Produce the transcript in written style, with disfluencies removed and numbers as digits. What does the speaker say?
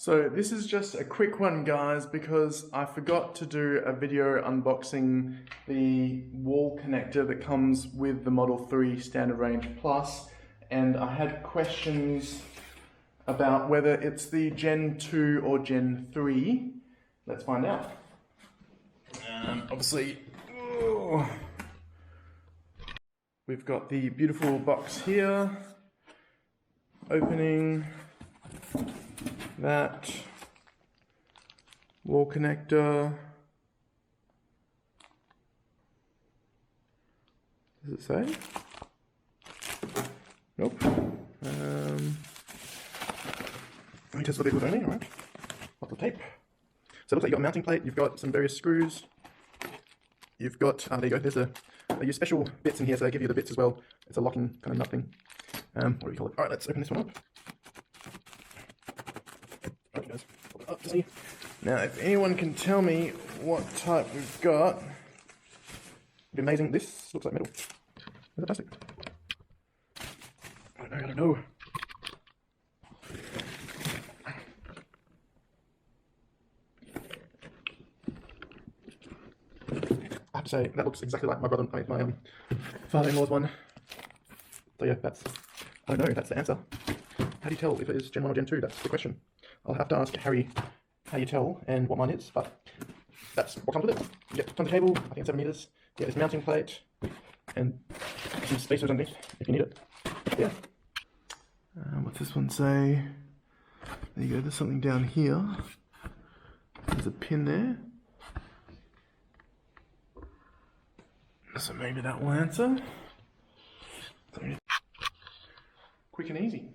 So this is just a quick one, guys, because I forgot to do a video unboxing the wall connector that comes with the Model 3 Standard Range Plus, and I had questions about whether it's the Gen 2 or Gen 3. Let's find out. Obviously, we've got the beautiful box here, opening that wall connector. Does it say? Nope. Let me test for vehicles only, alright. Lots of tape. So it looks like you've got a mounting plate, you've got some various screws, you've got, there you go, there's they use special bits in here, so they give you the bits as well. It's a locking kind of nut thing. What do we call it? Alright, let's open this one up. Up to see. Now, if anyone can tell me what type we've got, it'd be amazing. This looks like metal. Is it plastic? I don't know. I have to say, that looks exactly like my father-in-law's one. So yeah, that's, I don't know, that's the answer. How do you tell if it is Gen 1 or Gen 2? That's the question. I'll have to ask Harry how you tell and what mine is, but that's what comes with it. You get on the cable, I think it's 7 meters. You get this mounting plate and some spacers underneath if you need it. Yeah. What's this one say? There you go, there's something down here. There's a pin there. So maybe that will answer. Quick and easy.